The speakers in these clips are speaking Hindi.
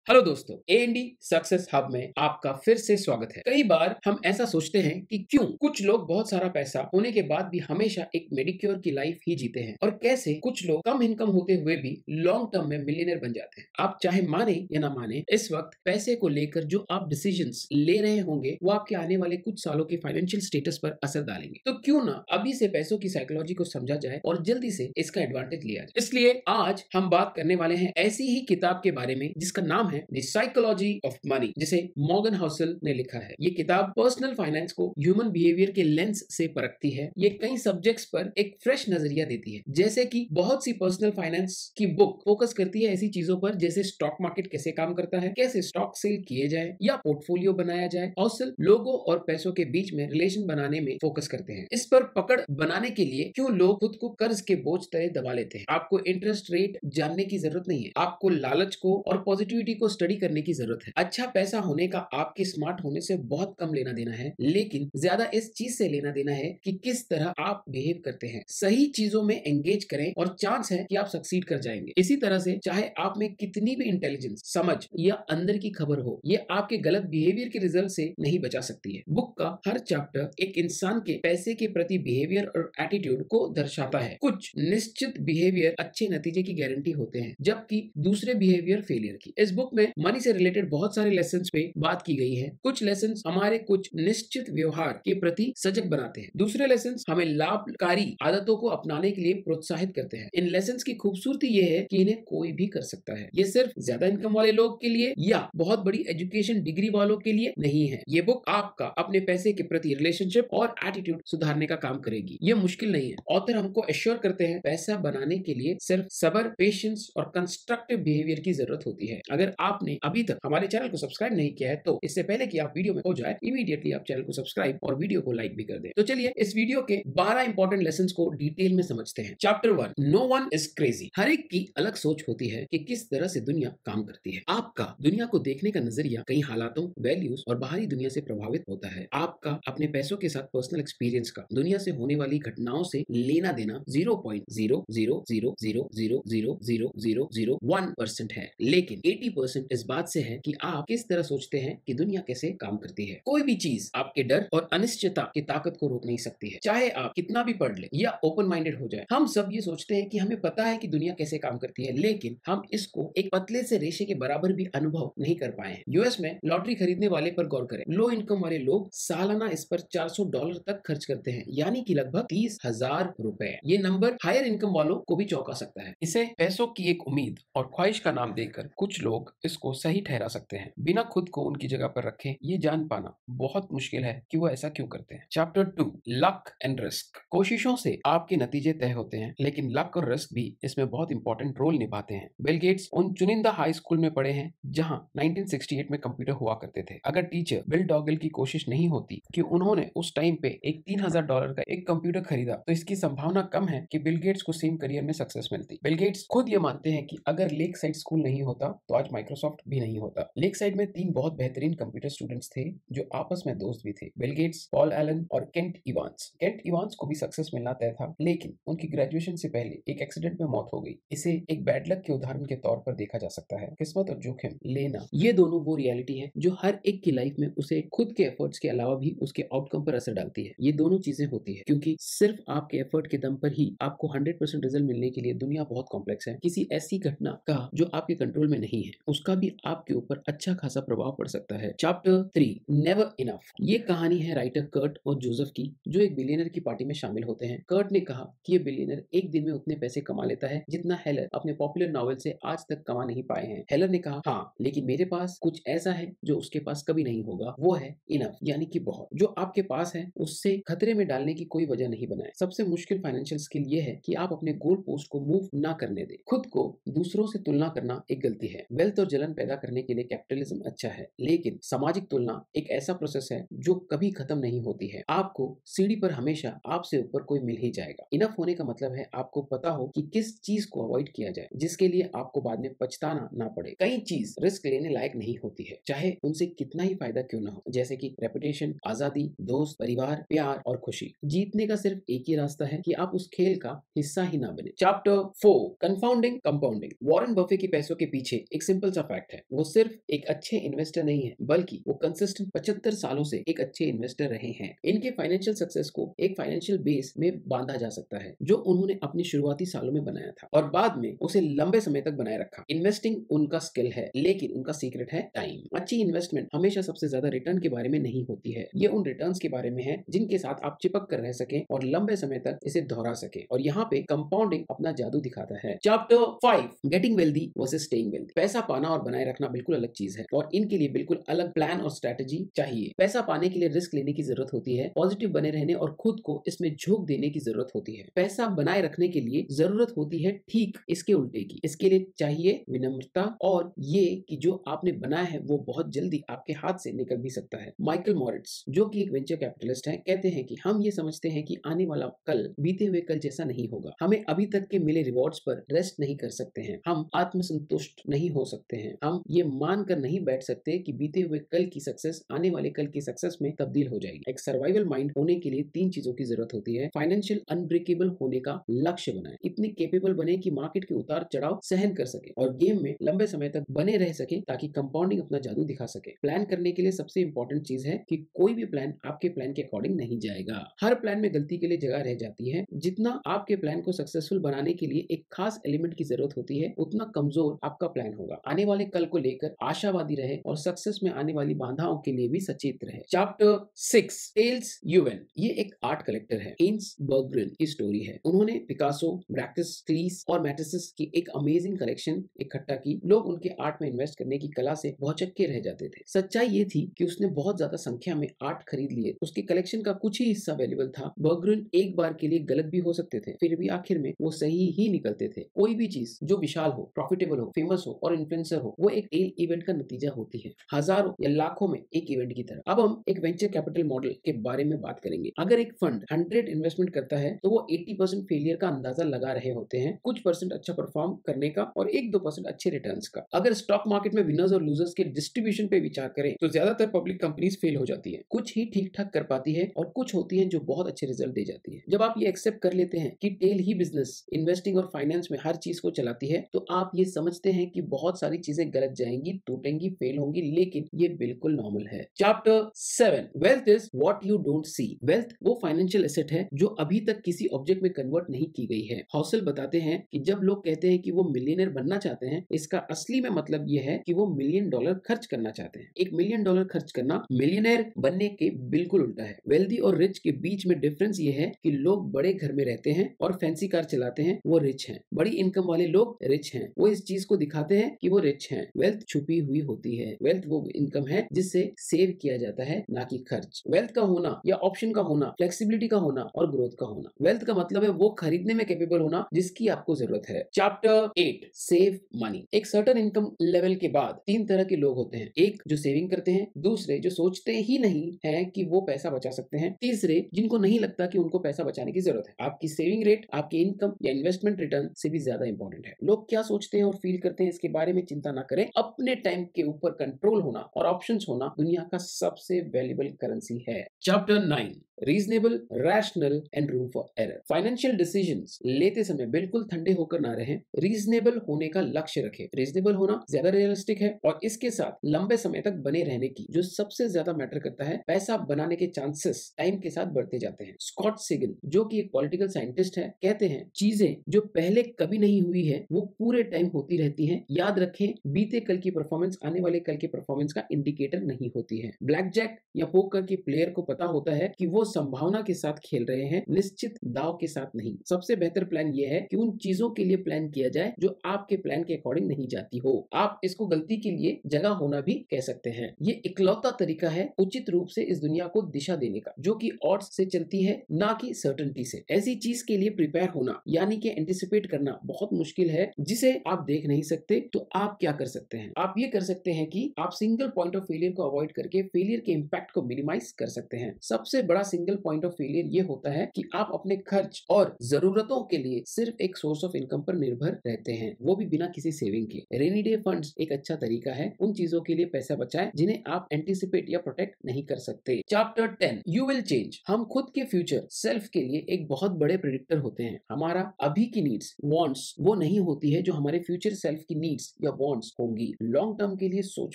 हेलो दोस्तों, एएनडी सक्सेस हब में आपका फिर से स्वागत है। कई बार हम ऐसा सोचते हैं कि क्यों कुछ लोग बहुत सारा पैसा होने के बाद भी हमेशा एक मेडिक्योर की लाइफ ही जीते हैं और कैसे कुछ लोग कम इनकम होते हुए भी लॉन्ग टर्म में मिलियनेयर बन जाते हैं। आप चाहे माने या ना माने, इस वक्त पैसे को लेकर जो आप डिसीजंस ले रहे होंगे वो आपके आने वाले कुछ सालों के फाइनेंशियल स्टेटस पर असर डालेंगे। तो क्यों ना अभी से पैसों की साइकोलॉजी को समझा जाए और जल्दी से इसका एडवांटेज लिया जाए। इसलिए आज हम बात करने वाले हैं ऐसी ही किताब के बारे में जिसका नाम है द साइकोलॉजी ऑफ मनी, जिसे मॉर्गन हाउसल ने लिखा है। ये किताब पर्सनल फाइनेंस को ह्यूमन बिहेवियर के लेंस से परखती है। ये कई सब्जेक्ट्स पर एक फ्रेश नजरिया देती है, जैसे कि बहुत सी पर्सनल फाइनेंस की बुक फोकस करती है ऐसी चीजों पर जैसे स्टॉक मार्केट कैसे काम करता है, कैसे स्टॉक सेल किए जाए या पोर्टफोलियो बनाया जाए। हाउसल लोगों और पैसों के बीच में रिलेशन बनाने में फोकस करते हैं। इस पर पकड़ बनाने के लिए क्यों लोग खुद को कर्ज के बोझ तले दबा लेते हैं। आपको इंटरेस्ट रेट जानने की जरूरत नहीं है, आपको लालच को और पॉजिटिविटी को स्टडी करने की जरूरत है। अच्छा पैसा होने का आपके स्मार्ट होने से बहुत कम लेना देना है, लेकिन ज्यादा इस चीज से लेना देना है कि किस तरह आप बिहेव करते हैं। सही चीजों में एंगेज करें और चांस है कि आप सक्सीड कर जाएंगे। इसी तरह से चाहे आप में कितनी भी इंटेलिजेंस, समझ या अंदर की खबर हो, ये आपके गलत बिहेवियर के रिजल्ट से नहीं बचा सकती है। बुक का हर चैप्टर एक इंसान के पैसे के प्रति बिहेवियर और एटीट्यूड को दर्शाता है। कुछ निश्चित बिहेवियर अच्छे नतीजे की गारंटी होते हैं, जबकि दूसरे बिहेवियर फेलियर की। इस बुक में मनी से रिलेटेड बहुत सारे लेसन्स पे बात की गई है। कुछ लेसन्स हमारे कुछ निश्चित व्यवहार के प्रति सजग बनाते हैं, दूसरे लेसन्स हमें लाभकारी आदतों को अपनाने के लिए प्रोत्साहित करते हैं। इन लेसन्स की खूबसूरती ये है कि इन्हें कोई भी कर सकता है। ये सिर्फ ज्यादा इनकम वाले लोग के लिए या बहुत बड़ी एजुकेशन डिग्री वालों के लिए नहीं है। ये बुक आपका अपने पैसे के प्रति रिलेशनशिप और एटीट्यूड सुधारने का काम करेगी। ये मुश्किल नहीं है। ऑथर हमको एश्योर करते हैं पैसा बनाने के लिए सिर्फ सब्र, पेशेंस और कंस्ट्रक्टिव बिहेवियर की जरूरत होती है। अगर आपने अभी तक हमारे चैनल को सब्सक्राइब नहीं किया है तो इससे पहले कि आप वीडियो में हो जाए, इमीडिएटली आप चैनल को सब्सक्राइब और वीडियो को लाइक भी कर दें। तो चलिए इस वीडियो के 12 इंपॉर्टेंट लेसन्स को डिटेल में समझते हैं। Chapter 1, no one is crazy. हर एक की अलग सोच होती है कि किस तरह से दुनिया काम करती है। आपका दुनिया को देखने का नजरिया कई हालातों, वैल्यूज और बाहरी दुनिया से प्रभावित होता है। आपका अपने पैसों के साथ पर्सनल एक्सपीरियंस का दुनिया से होने वाली घटनाओं से लेना देना 0.000000001% है, लेकिन 80% इस बात से है कि आप किस तरह सोचते हैं कि दुनिया कैसे काम करती है। कोई भी चीज आपके डर और अनिश्चितता की ताकत को रोक नहीं सकती है, चाहे आप कितना भी पढ़ ले या ओपन माइंडेड हो जाए। हम सब ये सोचते हैं कि हमें पता है कि दुनिया कैसे काम करती है, लेकिन हम इसको एक पतले से रेशे के बराबर भी अनुभव नहीं कर पाए हैं। यूएस में लॉटरी खरीदने वाले पर गौर करें। लो इनकम वाले लोग सालाना इस पर $400 तक खर्च करते हैं, यानी कि लगभग 30,000 रुपए। ये नंबर हायर इनकम वालों को भी चौंका सकता है। इसे पैसों की एक उम्मीद और ख्वाहिश का नाम देकर कुछ लोग इसको सही ठहरा सकते हैं। बिना खुद को उनकी जगह पर रखे ये जान पाना बहुत मुश्किल है कि वो ऐसा क्यों करते हैं। Chapter 2, luck and risk. कोशिशों से आपके नतीजे तय होते हैं, लेकिन लक और रिस्क भी इसमें बहुत इंपॉर्टेंट रोल निभाते हैं। बिल गेट्स उन चुनिंदा हाई स्कूल में पढ़े हैं जहां 1968 में कंप्यूटर हुआ करते थे। अगर टीचर बिल डॉगल की कोशिश नहीं होती कि उन्होंने उस टाइम पे एक $3,000 का एक कंप्यूटर खरीदा, तो इसकी संभावना कम है कि बिल गेट्स को सेम करियर में सक्सेस मिलती। बिल गेट्स खुद ये मानते हैं कि अगर लेक साइड स्कूल नहीं होता तो आज माइक्रोसॉफ्ट भी नहीं होता। लेक साइड में 3 बहुत बेहतरीन कंप्यूटर स्टूडेंट्स थे जो आपस में दोस्त भी थे, बिल गेट्स, पॉल एलन और केंट इवांस। केंट इवांस को भी सक्सेस मिलना तय था, लेकिन उनकी ग्रेजुएशन से पहले एक एक्सीडेंट में मौत हो गई। इसे एक बैड लक के उदाहरण के तौर पर देखा जा सकता है। किस्मत और जोखिम लेना, ये दोनों वो रियलिटी है जो हर एक की लाइफ में उसे खुद के एफर्ट्स के अलावा भी उसके आउटकम पर असर डालती है। ये दोनों चीजें होती है क्योंकि सिर्फ आपके एफर्ट के दम पर ही आपको 100% रिजल्ट मिलने के लिए दुनिया बहुत कॉम्प्लेक्स है। किसी ऐसी घटना का जो आपके कंट्रोल में नहीं है, उसका भी आपके ऊपर अच्छा खासा प्रभाव पड़ सकता है। Chapter 3, never enough. ये कहानी है राइटर कर्ट और जोसेफ की, जो एक बिलियनर की पार्टी में शामिल होते हैं। कर्ट ने कहा कि ये बिलियनर एक दिन में उतने पैसे कमा लेता है जितना हेलर अपने पॉपुलर नॉवेल से आज तक कमा नहीं पाए हैं। हेलर ने कहा, हाँ, लेकिन मेरे पास कुछ ऐसा है जो उसके पास कभी नहीं होगा, वो है इनफ, यानी कि बहुत। जो आपके पास है उससे खतरे में डालने की कोई वजह नहीं बनाए। सबसे मुश्किल फाइनेंशियल स्किल ये है कि आप अपने गोल पोस्ट को मूव ना करने दें। खुद को दूसरों से तुलना करना एक गलती है। वेल्थ और जलन पैदा करने के लिए कैपिटलिज्म अच्छा है, लेकिन सामाजिक तुलना एक ऐसा प्रोसेस है जो कभी खत्म नहीं होती है। आपको सीढ़ी पर हमेशा आपसे ऊपर कोई मिल ही जाएगा। इनफ होने का मतलब है आपको पता हो कि किस चीज को अवॉइड किया जाए, जिसके लिए आपको बाद में पछताना ना पड़े। कई चीज रिस्क लेने लायक नहीं होती है, चाहे उनसे कितना ही फायदा क्यों ना हो, जैसे कि रेपुटेशन, आजादी, दोस्त, परिवार, प्यार और खुशी। जीतने का सिर्फ एक ही रास्ता है कि आप उस खेल का हिस्सा ही ना बने। Chapter 4, confounding compounding. Warren Buffett के पैसों के पीछे एक सिंपल सा फैक्ट है, वो सिर्फ एक अच्छे इन्वेस्टर नहीं है, बल्कि वो कंसिस्टेंट 75 सालों से एक अच्छे इन्वेस्टर रहे हैं। इनके फाइनेंशियल सक्सेस को एक फाइनेंशियल बेस में बांधा जा सकता है, जो उन्होंने अपनी शुरुआती सालों में बनाया था और बाद में उसे लंबे समय तक बनाए रखा। इन्वेस्टिंग उनका स्किल है, लेकिन उनका सीक्रेट है टाइम। अच्छी इन्वेस्टमेंट हमेशा सबसे ज्यादा रिटर्न के बारे में नहीं होती है, ये उन रिटर्न्स के बारे में है जिनके साथ आप चिपक कर रह सके और लंबे समय तक इसे दोहरा सके, और यहाँ पे कंपाउंडिंग अपना जादू दिखाता है। Chapter 5, getting wealthy versus staying wealthy. पैसा पाना और बनाए रखना बिल्कुल अलग चीज है और इनके लिए बिल्कुल अलग प्लान और स्ट्रेटेजी चाहिए। पैसा पाने के लिए रिस्क लेने की जरूरत होती है, पॉजिटिव बने रहने और खुद को इसमें झोंक देने की जरूरत होती है। पैसा बनाए रखने के लिए जरूरत होती है ठीक इसके उल्टे की। इसके लिए चाहिए विनम्रता और ये कि जो आपने बनाया है वो बहुत जल्दी आपके हाथ से निकल भी सकता है। माइकल मॉरिट्स, जो कि एक वेंचर कैपिटलिस्ट है, कहते हैं कि हम ये समझते हैं कि आने वाला कल बीते हुए कल जैसा नहीं होगा। हमें अभी तक के मिले रिवॉर्ड्स पर रेस्ट नहीं कर सकते हैं, हम आत्मसंतुष्ट नहीं हो सकते हैं, हम ये मानकर नहीं बैठ सकते कि बीते हुए कल की सक्सेस आने वाले कल की सक्सेस में तब्दील हो जाएगी। एक सर्वाइवल माइंड होने के लिए 3 चीजों की जरूरत होती है। फाइनेंशियल अनब्रेकेबल होने का लक्ष्य बनाए, इतनी केपेबल बने कि मार्केट के उतार चढ़ाव सहन कर सके और गेम में लंबे समय तक बने रह सके ताकि कंपाउंडिंग अपना जादू दिखा सके। प्लान करने के लिए सबसे इंपॉर्टेंट चीज है कि कोई भी प्लान आपके प्लान के अकॉर्डिंग नहीं जाएगा। हर प्लान में गलती के लिए जगह रह जाती है। जितना आपके प्लान को सक्सेसफुल बनाने के लिए एक खास एलिमेंट की जरूरत होती है, उतना कमजोर आपका प्लान होगा। आने वाले कल को लेकर आशावादी रहे और सक्सेस में आने वाली बाधाओं के लिए भी सचेत रहे। चैप्टर 6, टेल्स यूवेन। ये एक आर्ट कलेक्टर है, एन्स बर्गग्रेन की स्टोरी है। उन्होंने पिकासो, ब्रैक्टिस, क्लीस और मैटिस की एक अमेजिंग कलेक्शन इकट्ठा की। लोग उनके आर्ट में इन्वेस्ट करने की कला से भौचक्के रह जाते थे। सच्चाई ये थी कि उसने बहुत ज्यादा संख्या में आर्ट खरीद लिए। उसके कलेक्शन का कुछ ही हिस्सा अवेलेबल था। बर्गग्रेन एक बार के लिए गलत भी हो सकते थे, फिर भी आखिर में वो सही ही निकलते थे। कोई भी चीज जो विशाल हो, प्रॉफिटेबल हो, फेमस हो और इन्फ्लुएंसर हो, वो एक टेल इवेंट का नतीजा होती है, हजारों या लाखों में एक इवेंट की तरह। अब हम एक वेंचर कैपिटल मॉडल के बारे में बात करेंगे। अगर एक फंड 100 इन्वेस्टमेंट करता है तो वो 80% फेलियर का अंदाजा लगा रहे होते हैं, कुछ परसेंट अच्छा परफॉर्म करने का और 1-2% अच्छे रिटर्न्स का। अगर स्टॉक मार्केट में विनर्स और लूजर्स के डिस्ट्रीब्यूशन पे विचार करें तो ज्यादातर पब्लिक कंपनीज फेल हो जाती है, कुछ ही ठीक ठाक कर पाती है और कुछ होती है जो बहुत अच्छे रिजल्ट दे जाती है। जब आप ये एक्सेप्ट कर लेते हैं कि टेल ही बिजनेस, इन्वेस्टिंग और फाइनेंस में हर चीज को चलाती है, तो आप ये समझते हैं कि बहुत सारी चीजें गलत जाएंगी, टूटेंगी, फेल होंगी, लेकिन ये बिल्कुल नॉर्मल है। Chapter 7, wealth is what you don't see. Wealth वो फाइनेंशियल एसेट है जो अभी तक किसी ऑब्जेक्ट में कन्वर्ट नहीं की गई है। हौसल बताते हैं कि जब लोग कहते हैं कि वो मिलियनर बनना चाहते हैं, इसका असली में मतलब ये है कि वो $1 मिलियन खर्च करना चाहते हैं। $1 मिलियन खर्च करना मिलियनर बनने के बिल्कुल उल्टा है। वेल्दी और रिच के बीच में डिफरेंस ये है कि लोग बड़े घर में रहते हैं और फैंसी कार चलाते हैं, वो रिच हैं। बड़ी इनकम वाले लोग रिच हैं, वो इस चीज को दिखाते हैं कि वो रिच हैं। वेल्थ छुपी हुई होती है। वेल्थ वो इनकम है जिससे सेव किया जाता है, ना कि खर्च। वेल्थ का होना या ऑप्शन का होना, फ्लेक्सिबिलिटी का होना और ग्रोथ का होना। वेल्थ का मतलब है वो खरीदने में कैपेबल होना जिसकी आपको जरूरत है। Chapter 8, save money. एक सर्टेन इनकम लेवल के बाद 3 तरह के लोग होते हैं। एक जो सेविंग करते हैं, दूसरे जो सोचते ही नहीं है कि वो पैसा बचा सकते हैं, तीसरे जिनको नहीं लगता कि उनको पैसा बचाने की जरूरत है। आपकी सेविंग रेट आपकी इनकम या इन्वेस्टमेंट रिटर्न से भी ज्यादा इंपॉर्टेंट है। लोग क्या सोचते हैं और फील करते हैं इसके बारे में चिंता ना करें। अपने टाइम के ऊपर कंट्रोल होना और ऑप्शंस होना दुनिया का सबसे वैल्यूएबल करेंसी है। Chapter 9, reasonable, rational and room for error. Financial decisions लेते समय बिल्कुल ठंडे होकर ना रहें, रीजनेबल होने का लक्ष्य रखें। रीजनेबल होना ज्यादा रियलिस्टिक है और इसके साथ लंबे समय तक बने रहने की जो सबसे ज्यादा मैटर करता है, पैसा बनाने के चांसेस टाइम के साथ बढ़ते जाते हैं। स्कॉट सेगन, जो कि एक पॉलिटिकल साइंटिस्ट है, कहते हैं चीजें जो पहले कभी नहीं हुई है वो पूरे टाइम होती रहती हैं। याद रखें, बीते कल की परफॉर्मेंस आने वाले कल के परफॉर्मेंस का इंडिकेटर नहीं होती है। ब्लैक जैक या पोकर के प्लेयर को पता होता है कि वो संभावना के साथ खेल रहे हैं, निश्चित दाव के साथ नहीं। सबसे बेहतर प्लान ये है कि उन चीजों के लिए प्लान किया जाए जो आपके प्लान के अकॉर्डिंग नहीं जाती हो। आप इसको गलती के लिए जगह होना भी कह सकते हैं। ये इकलौता तरीका है उचित रूप से इस दुनिया को दिशा देने का, जो कि ऑड्स से चलती है, ना कि सर्टेनिटी से। ऐसी चीज के लिए प्रिपेयर होना यानी कि एंटिसिपेट करना बहुत मुश्किल है जिसे आप देख नहीं सकते। तो आप क्या कर सकते हैं? आप ये कर सकते हैं कि आप सिंगल पॉइंट ऑफ फेलियर को अवॉइड करके फेलियर के इंपैक्ट को मिनिमाइज कर सकते हैं। सबसे बड़ा सिंगल पॉइंट ऑफ फेलियर ये होता है कि आप अपने खर्च और जरूरतों के लिए सिर्फ एक सोर्स ऑफ इनकम पर निर्भर रहते हैं, वो भी बिना किसी सेविंग के। रेनी डे फंड्स एक अच्छा तरीका है। उन चीजों के लिए पैसा बचाएं जिन्हें आप एंटिसिपेट या प्रोटेक्ट नहीं कर सकते। Chapter 10 you will change. हम खुद के फ्यूचर सेल्फ के लिए एक बहुत बड़े प्रेडिक्टर होते हैं। हमारा अभी की नीड्स वांट्स वो नहीं होती है जो हमारे फ्यूचर सेल्फ की नीड्स या वांट्स होंगी। लॉन्ग टर्म के लिए सोच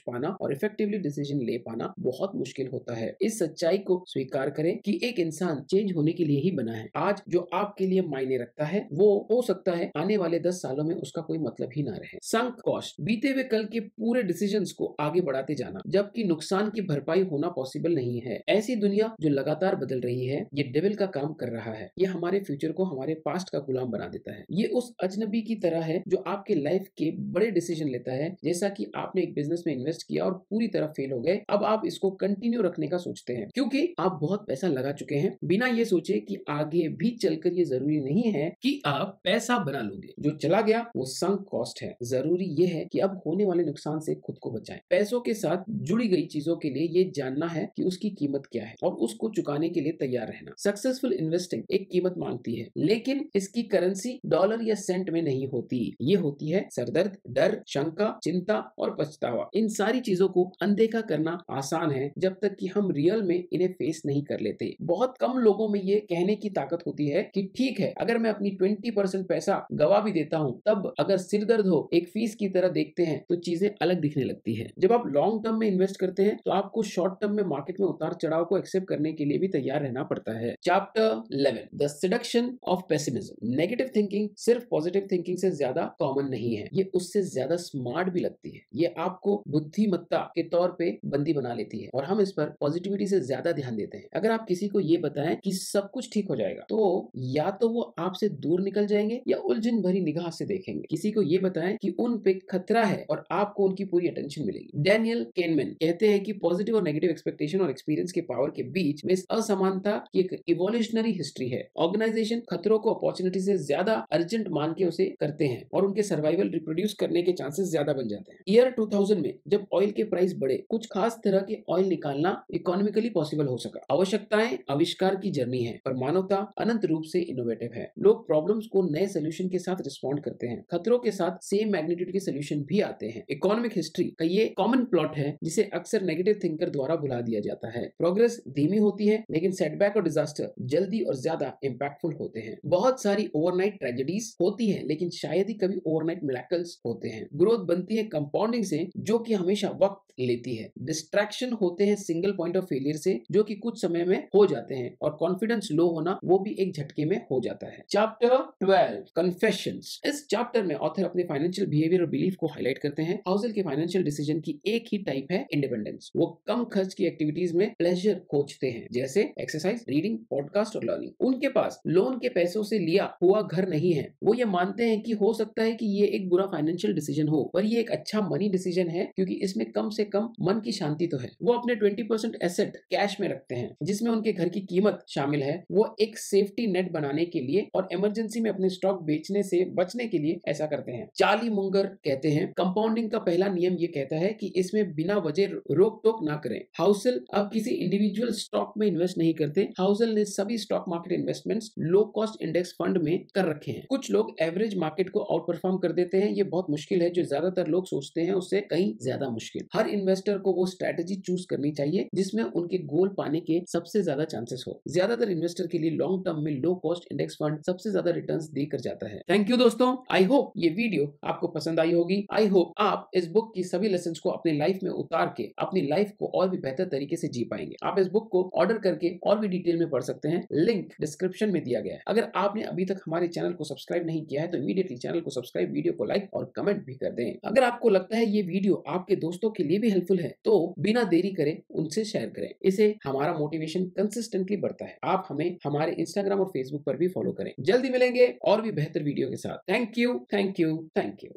पाना और इफेक्टिवली डिसीजन ले पाना बहुत मुश्किल होता है। इस सच्चाई को स्वीकार करें कि एक इंसान चेंज होने के लिए ही बना है। आज जो आपके लिए मायने रखता है वो हो सकता है आने वाले 10 सालों में उसका कोई मतलब ही ना रहे। संक कॉस्ट, बीते हुए कल के पूरे डिसीजंस को आगे बढ़ाते जाना जबकि नुकसान की भरपाई होना पॉसिबल नहीं है। ऐसी दुनिया जो लगातार बदल रही है, ये डेविल का काम कर रहा है। ये हमारे फ्यूचर को हमारे पास्ट का गुलाम बना देता है। ये उस अजनबी की तरह है जो आपके लाइफ के बड़े डिसीजन लेता है, जैसा कि आपने एक बिजनेस में इन्वेस्ट किया और पूरी तरह फेल हो गए। अब आप इसको कंटिन्यू रखने का सोचते हैं क्योंकि आप बहुत पैसा लगा चुके हैं, बिना ये सोचे कि आगे भी चलकर ये जरूरी नहीं है कि आप पैसा बना लोगे। जो चला गया वो संक कॉस्ट है। जरूरी ये है कि अब होने वाले नुकसान से खुद को बचाएं। पैसों के साथ जुड़ी गई चीजों के लिए ये जानना है कि उसकी कीमत क्या है और उसको चुकाने के लिए तैयार रहना। सक्सेसफुल इन्वेस्टिंग एक कीमत मांगती है, लेकिन इसकी करेंसी डॉलर या सेंट में नहीं होती। ये होती है सरदर्द, डर, शंका, चिंता और पछतावा। इन सारी चीजों को अनदेखा करना आसान है जब तक कि हम रियल में इन्हें फेस नहीं कर लेते। बहुत कम लोगों में ये कहने की ताकत होती है कि ठीक है, अगर मैं अपनी 20% पैसा गवा भी देता हूँ, तब अगर सिर दर्द हो एक फीस की तरह देखते हैं तो चीजें अलग दिखने लगती है। जब आप लॉन्ग टर्म में इन्वेस्ट करते हैं तो आपको शॉर्ट टर्म में मार्केट में उतार चढ़ाव को एक्सेप्ट करने के लिए भी तैयार रहना पड़ता है। Chapter 11 the seduction of pessimism. Negative thinking सिर्फ पॉजिटिव थिंकिंग से ज्यादा कॉमन नहीं है, ये उससे ज्यादा स्मार्ट भी लगती है। ये आपको बुद्धिमत्ता के तौर पे बंदी बना लेती है और हम इस पर पॉजिटिविटी से ज्यादा ध्यान देते हैं। अगर आप किसी को ये बताएं कि सब कुछ ठीक हो जाएगा तो या तो वो आपसे दूर निकल जाएंगे या उलझन भरी निगाह से देखेंगे। किसी को ये बताएं कि उन पे खतरा है और आपको उनकी पूरी अटेंशन मिलेगी। डैनियल केनमैन कहते हैं कि पॉजिटिव और नेगेटिव एक्सपेक्टेशन और एक्सपीरियंस के पावर के बीच में इस असमानता की एक इवोल्यूशनरी हिस्ट्री है। ऑर्गेनाइजेशन खतरों को अपॉर्चुनिटी से ज्यादा अर्जेंट मान के उसे करते हैं और उनके सर्वाइवल रिप्रोड्यूस करने के चांसेस ज्यादा बन जाते हैं। ईयर 2000 में जब ऑयल के प्राइस बढ़े, कुछ खास तरह के ऑयल निकालना इकोनॉमिकली पॉसिबल हो सका। आवश्यकताएं आविष्कार की जर्नी है पर मानवता अनंत रूप से इनोवेटिव है। लोग प्रॉब्लम्स को नए सोल्यूशन के साथ रिस्पॉन्ड करते हैं। खतरों के साथ सेम मैग्नीट्यूड के सोल्यूशन भी आते हैं। इकोनॉमिक हिस्ट्री का ये कॉमन प्लॉट है जिसे अक्सर नेगेटिव थिंकर द्वारा भुला दिया जाता है। प्रोग्रेस धीमी होती है लेकिन सेटबैक और डिजास्टर जल्दी और ज्यादा इंपैक्टफुल होते हैं। बहुत सारी ओवरनाइट ट्रेजेडीज होती है लेकिन शायद ही कभी ओवरनाइट मिरेकल्स होते हैं। ग्रोथ बनती है कंपाउंडिंग से जो कि हमेशा वक्त लेती है। डिस्ट्रैक्शन होते हैं सिंगल पॉइंट ऑफ फेलियर से जो कि कुछ समय में हो जाते हैं और कॉन्फिडेंस लो होना वो भी एक झटके में हो जाता है। Chapter 12 confessions. इस चैप्टर में ऑथर अपने फाइनेंशियल बिहेवियर और बिलीफ को हाईलाइट करते हैं। हाउसल के फाइनेंशियल डिसीजन की एक ही टाइप है इंडिपेंडेंस। वो कम खर्च की एक्टिविटीज में प्लेजर खोजते हैं जैसे एक्सरसाइज, रीडिंग, पॉडकास्ट और लर्निंग। उनके पास लोन के पैसों से लिया हुआ घर नहीं है। वो ये मानते हैं कि हो सकता है कि ये एक बुरा फाइनेंशियल डिसीजन हो पर ये एक अच्छा मनी डिसीजन है क्योंकि इसमें कम से कम मन की शांति तो है। वो अपने 20% एसेट कैश में रखते हैं जिसमें उनके घर की कीमत शामिल है। वो एक सेफ्टी नेट बनाने के लिए और इमरजेंसी में अपने स्टॉक बेचने से बचने के लिए ऐसा करते हैं। चार्ली मुंगर कहते हैं कंपाउंडिंग का पहला नियम ये कहता है कि इसमें बिना वजह रोक टोक ना करें। हाउसल अब किसी इंडिविजुअल स्टॉक में इन्वेस्ट नहीं करते। हाउसल ने सभी stock market investments low cost index fund में कर रखे हैं। कुछ लोग एवरेज मार्केट को आउट परफॉर्म कर देते हैं। ये बहुत मुश्किल है जो ज्यादातर लोग सोचते हैं उससे कहीं ज्यादा मुश्किल। हर इन्वेस्टर को वो स्ट्रेटेजी चूज करनी चाहिए जिसमें उनके गोल पाने के सबसे ज्यादा चांसेस हो। ज्यादातर इन्वेस्टर के लिए लॉन्ग टर्म में लो कॉस्ट इंडेक्स फंड सबसे ज्यादा रिटर्न्स देकर जाता है। थैंक यू दोस्तों, आई होप ये वीडियो आपको पसंद आई होगी। आई होप आप इस बुक की सभी लेसन्स को अपने लाइफ में उतार के अपनी लाइफ को और भी बेहतर तरीके से जी पाएंगे। आप इस बुक को ऑर्डर करके और भी डिटेल में पढ़ सकते हैं। लिंक डिस्क्रिप्शन में दिया गया है। अगर आपने अभी तक हमारे चैनल को सब्सक्राइब नहीं किया है तो इमीडिएटली चैनल को सब्सक्राइब, वीडियो को लाइक और कमेंट भी कर दें। अगर आपको लगता है ये वीडियो आपके दोस्तों के लिए भी हेल्पफुल है तो बिना देरी करें उनसे शेयर करें। इससे हमारा मोटिवेशन कंसिस्टेंटली बढ़ता है। आप हमें हमारे इंस्टाग्राम और फेसबुक पर भी फॉलो करें। जल्दी मिलेंगे और भी बेहतर वीडियो के साथ। Thank you, thank you, thank you.